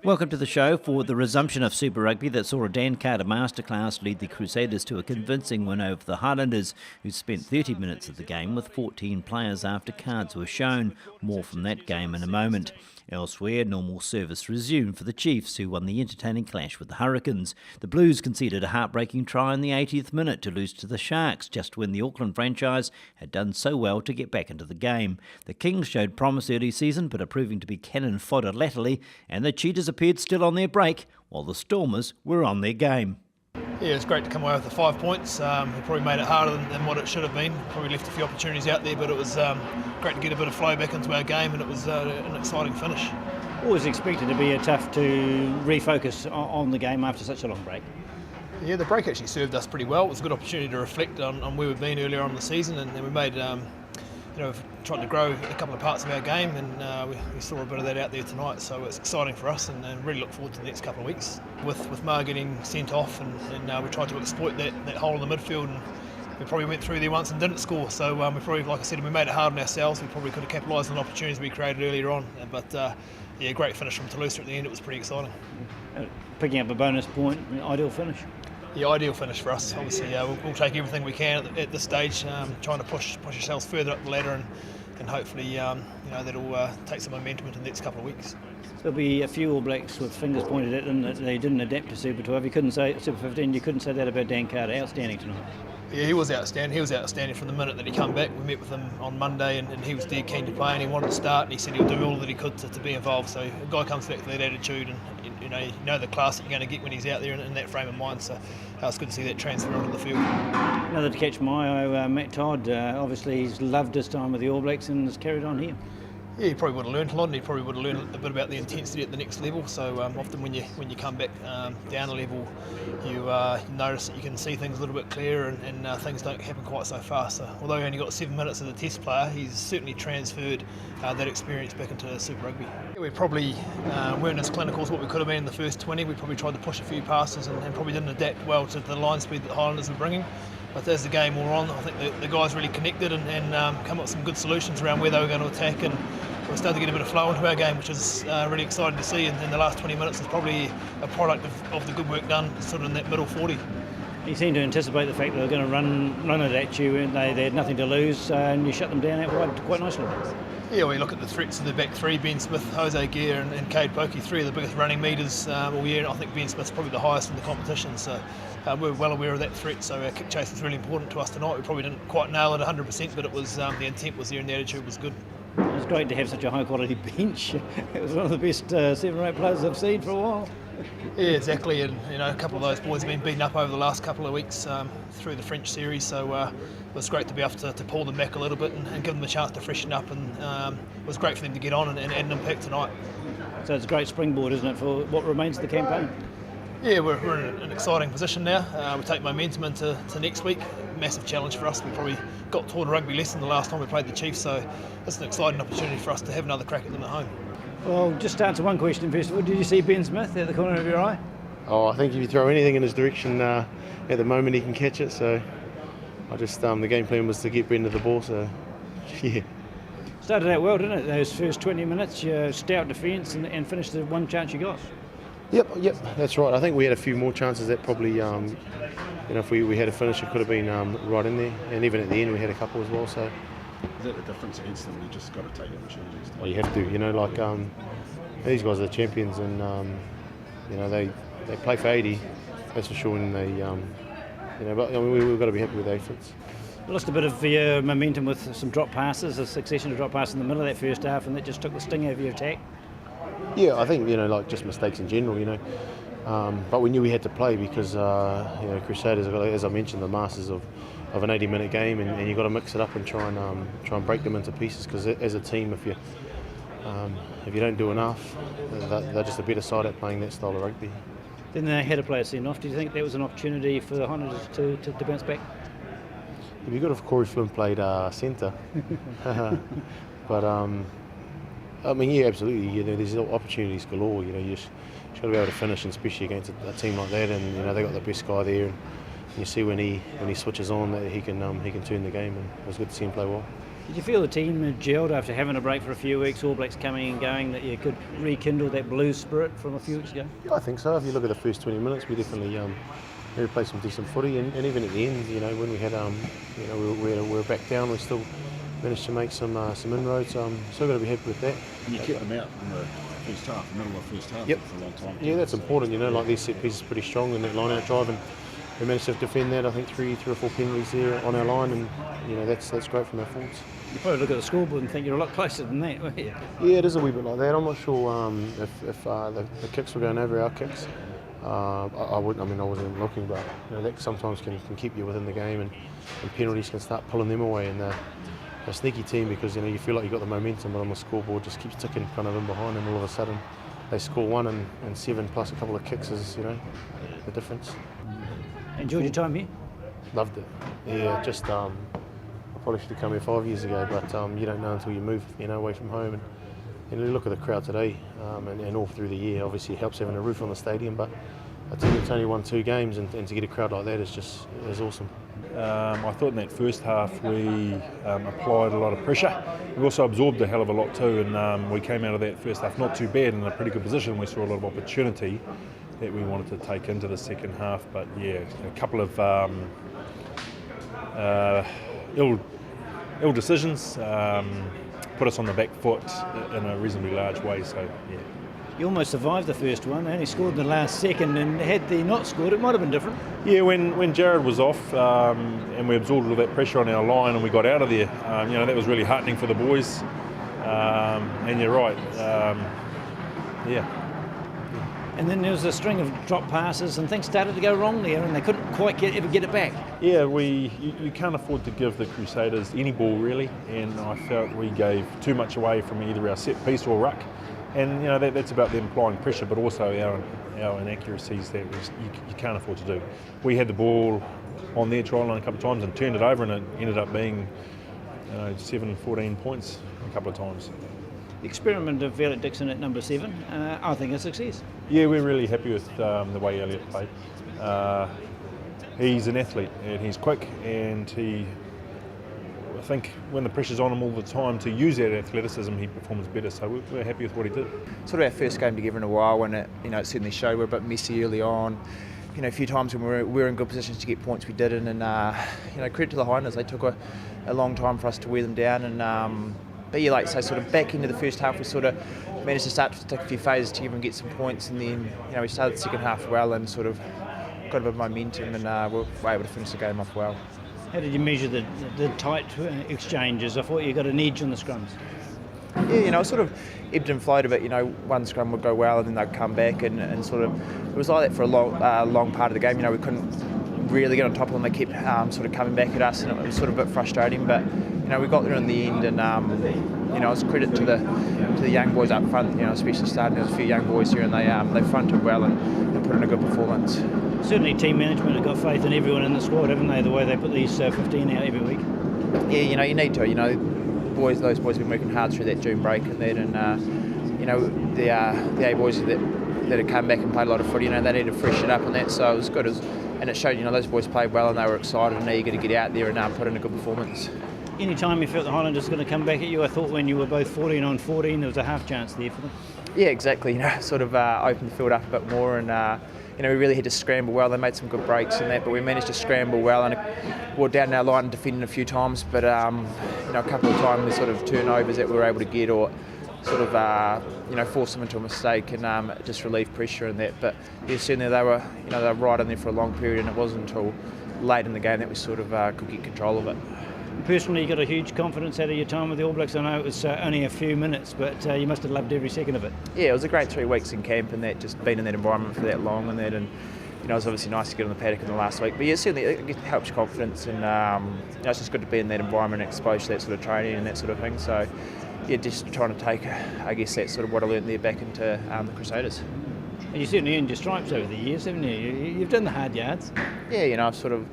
Welcome to the show for the resumption of Super Rugby that saw a Dan Carter masterclass lead the Crusaders to a convincing win over the Highlanders, who spent 30 minutes of the game with 14 players after cards were shown. More from that game in a moment. Elsewhere, normal service resumed for the Chiefs, who won the entertaining clash with the Hurricanes. The Blues conceded a heartbreaking try in the 80th minute to lose to the Sharks, just when the Auckland franchise had done so well to get back into the game. The Kings showed promise early season, but are proving to be cannon fodder latterly, and the Cheetahs appeared still on their break, while the Stormers were on their game. Yeah, it's great to come away with the 5 points. We probably made it harder than what it should have been. Probably left a few opportunities out there, but it was great to get a bit of flow back into our game, and it was an exciting finish. Always expected to be tough to refocus on the game after such a long break. Yeah, the break actually served us pretty well. It was a good opportunity to reflect on where we've been earlier on in the season, and we made, we've tried to grow a couple of parts of our game, and we saw a bit of that out there tonight. So it's exciting for us, and really look forward to the next couple of weeks. With Mar getting sent off, and we tried to exploit that hole in the midfield, and we probably went through there once and didn't score. So we probably, like I said, we made it hard on ourselves. We probably could have capitalised on the opportunities we created earlier on. But yeah, great finish from Toulouse at the end. It was pretty exciting. Picking up a bonus point, ideal finish. Yeah, ideal finish for us. Obviously, we'll take everything we can at this stage, trying to push ourselves further up the ladder, and hopefully, that'll take some momentum into the next couple of weeks. There'll be a few All Blacks with fingers pointed at them that they didn't adapt to Super 12. You couldn't say Super 15. You couldn't say that about Dan Carter. Outstanding tonight. Yeah, he was outstanding. He was outstanding from the minute that he came back. We met with him on Monday, and he was dead keen to play, and he wanted to start, and he said he'll do all that he could to be involved. So a guy comes back to that attitude, and you know the class that you're going to get when he's out there in that frame of mind. So it's good to see that transfer onto the field. Another to catch my eye, Matt Todd. Obviously, he's loved his time with the All Blacks and has carried on here. Yeah, he probably would have learned a lot, and he probably would have learned a bit about the intensity at the next level. So often when you come back down a level, you notice that you can see things a little bit clearer, and things don't happen quite so fast. So although he only got 7 minutes as a test player, he's certainly transferred that experience back into Super Rugby. We probably weren't as clinical as what we could have been in the first 20. We probably tried to push a few passes and probably didn't adapt well to the line speed that the Highlanders were bringing. But as the game wore on, I think the guys really connected and come up with some good solutions around where they were going to attack, and we're starting to get a bit of flow into our game, which is really exciting to see. And the last 20 minutes is probably a product of the good work done sort of in that middle 40. You seem to anticipate the fact that they're going to run it at you, and they had nothing to lose, and you shut them down out wide quite nicely. Yeah, we look at the threats in the back three: Ben Smith, Jose Gear and Cade Pokey, 3 of the biggest running meters all year, and I think Ben Smith's probably the highest in the competition. So we're well aware of that threat, so our kick chase was really important to us tonight. We probably didn't quite nail it 100%, but it was the intent was there and the attitude was good. It's great to have such a high quality bench. It was one of the best 7 or 8 players I've seen for a while. Yeah, exactly, and a couple of those boys have been beaten up over the last couple of weeks through the French series, so it was great to be able to pull them back a little bit and give them a chance to freshen up, and it was great for them to get on and add an impact tonight. So it's a great springboard, isn't it, for what remains of the campaign? Yeah, we're in an exciting position now. We take momentum into next week. Massive challenge for us. We probably got taught a rugby lesson the last time we played the Chiefs, so it's an exciting opportunity for us to have another crack at them at home. Well, just to answer one question first of all, did you see Ben Smith at the corner of your eye? Oh, I think if you throw anything in his direction at the moment, he can catch it. So I just the game plan was to get Ben to the ball. So yeah. Started out well, didn't it? Those first 20 minutes, stout defence and finished the one chance you got. Yep, that's right. I think we had a few more chances that probably, if we had a finish, it could have been right in there. And even at the end, we had a couple as well. So. Is that the difference against them? You just got to take opportunities. Well, you have to. These guys are the champions, and they play for 80. That's for sure. And they, but we've got to be happy with the efforts. Lost a bit of momentum with some drop passes, a succession of drop passes in the middle of that first half, and that just took the sting out of your attack. Yeah, I think just mistakes in general. But we knew we had to play because Crusaders, as I mentioned, the masters of an 80-minute game, and you've got to mix it up and try and break them into pieces. Because as a team, if you don't do enough, they're just a better side at playing that style of rugby. Then they had a player sent off. Do you think that was an opportunity for the Highlanders to bounce back? It'd be good if Corey Flynn played centre. But yeah, absolutely. There's opportunities galore. You just got to be able to finish, and especially against a team like that. And they got the best guy there, and you see when he switches on that he can turn the game. And it was good to see him play well. Did you feel the team had gelled after having a break for a few weeks, All Blacks coming and going, that you could rekindle that Blues spirit from a few weeks ago? Yeah, I think so. If you look at the first 20 minutes, we definitely we played some decent footy, and even at the end, when we had we were back down, we still managed to make some inroads. So got to be happy with that. And you kept them out in the first half, the middle of the first half. Yep. For a long time. Yeah, that's important. Like their set piece is pretty strong in that line-out drive, and we managed to defend that. I think three or four penalties there on our line, and that's great from our forwards. You probably look at the scoreboard and think you're a lot closer than that, weren't you? Yeah, it is a wee bit like that. I'm not sure if the kicks were going over our kicks. I wasn't looking, but that sometimes can keep you within the game, and penalties can start pulling them away. And a sneaky team, because you feel like you've got the momentum, but on the scoreboard just keeps ticking kind of in behind, and all of a sudden they score one and 7 plus a couple of kicks is the difference. Enjoyed your time here? Loved it. Yeah, just I probably should have come here 5 years ago, but you don't know until you move away from home. And you look at the crowd today, and all through the year. Obviously, it helps having a roof on the stadium, but a team that's only won 2 games, and to get a crowd like that is awesome. I thought in that first half we applied a lot of pressure. We also absorbed a hell of a lot too, and we came out of that first half not too bad, in a pretty good position. We saw a lot of opportunity that we wanted to take into the second half, but yeah, a couple of ill decisions put us on the back foot in a reasonably large way. So yeah. You almost survived the first one, only scored in the last second, and had they not scored, it might have been different. Yeah, when Jared was off and we absorbed all that pressure on our line and we got out of there, that was really heartening for the boys. And you're right, yeah. And then there was a string of drop passes and things started to go wrong there, and they couldn't quite ever get it back. Yeah, you can't afford to give the Crusaders any ball really, and I felt we gave too much away from either our set piece or ruck. And that's about them applying pressure, but also our inaccuracies that you can't afford to do. We had the ball on their try line a couple of times and turned it over, and it ended up being 7-14 points a couple of times. The experiment of Elliot Dixon at number 7, I think a success. Yeah, we're really happy with the way Elliot played. He's an athlete and he's quick, and I think when the pressure's on him all the time to use that athleticism, he performs better. So we're happy with what he did. Sort of our first game together in a while, when it certainly showed. We're a bit messy early on. A few times when we were in good positions to get points, we didn't. And credit to the Highlanders, they took a long time for us to wear them down. And but yeah, like I say, sort of back into the first half, we sort of managed to start to take a few phases together and get some points. And then we started the second half well and sort of got a bit of momentum, and we were able to finish the game off well. How did you measure the tight exchanges? I thought you got an edge on the scrums. Yeah, sort of ebbed and flowed a bit. One scrum would go well and then they'd come back, and sort of it was like that for a long part of the game. We couldn't really get on top of them. They kept sort of coming back at us, and it was sort of a bit frustrating. But we got there in the end, and it's credit to the young boys up front. Especially starting, there was a few young boys here, and they fronted well and put in a good performance. Certainly team management have got faith in everyone in the squad, haven't they, the way they put these 15 out every week? Yeah, you need to. Those boys have been working hard through that June break and that, and the A boys that had come back and played a lot of footy, they needed to freshen up and that, so it was good. And it showed, those boys played well and they were excited and eager to get out there and put in a good performance. Any time you felt the Highlanders were going to come back at you? I thought when you were both 14 on 14, there was a half chance there for them. Yeah, exactly. Sort of opened the field up a bit more, and we really had to scramble well. They made some good breaks and that, but we managed to scramble well and we're down our line defending a few times, but a couple of times the sort of turnovers that we were able to get, or sort of force them into a mistake and just relieve pressure and that. But yeah, certainly they were right in there for a long period, and it wasn't until late in the game that we sort of could get control of it. Personally, you got a huge confidence out of your time with the All Blacks. I know it was only a few minutes, but you must have loved every second of it. Yeah, it was a great 3 weeks in camp, and that, just being in that environment for that long and that, and it was obviously nice to get on the paddock in the last week. But yeah, certainly it helps your confidence, and it's just good to be in that environment, exposed to that sort of training and that sort of thing. So yeah, just trying to take, I guess, that sort of what I learned there back into the Crusaders. And you certainly earned your stripes over the years, haven't you? You've done the hard yards. Yeah, I've sort of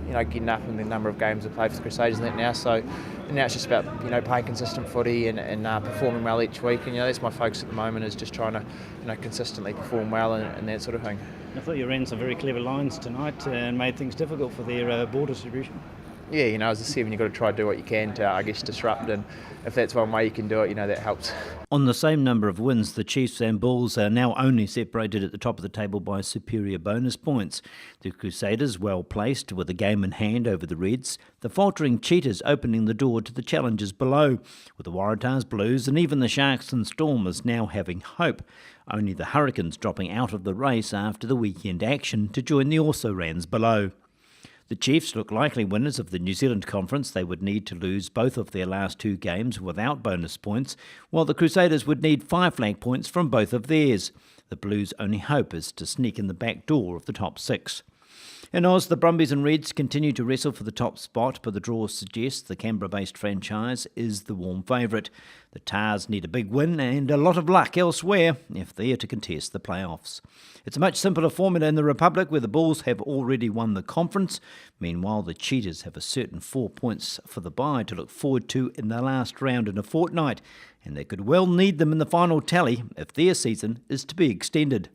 getting up in the number of games I play for the Crusaders and that now. So now it's just about playing consistent footy and performing well each week. And that's my focus at the moment, is just trying to consistently perform well and that sort of thing. I thought you ran some very clever lines tonight and made things difficult for their ball distribution. yeah, as a 7, you've got to try to do what you can to, I guess, disrupt, and if that's one way you can do it, that helps. On the same number of wins, the Chiefs and Bulls are now only separated at the top of the table by superior bonus points. The Crusaders well placed with a game in hand over the Reds, the faltering Cheetahs opening the door to the challengers below, with the Waratahs, Blues and even the Sharks and Stormers now having hope. Only the Hurricanes dropping out of the race after the weekend action to join the also-rans below. The Chiefs look likely winners of the New Zealand Conference. They would need to lose both of their last 2 games without bonus points, while the Crusaders would need 5 flag points from both of theirs. The Blues' only hope is to sneak in the back door of the top 6. In Oz, the Brumbies and Reds continue to wrestle for the top spot, but the draw suggests the Canberra-based franchise is the warm favourite. The Tars need a big win and a lot of luck elsewhere if they are to contest the playoffs. It's a much simpler formula in the Republic, where the Bulls have already won the conference. Meanwhile, the Cheetahs have a certain 4 points for the bye to look forward to in the last round in a fortnight, and they could well need them in the final tally if their season is to be extended.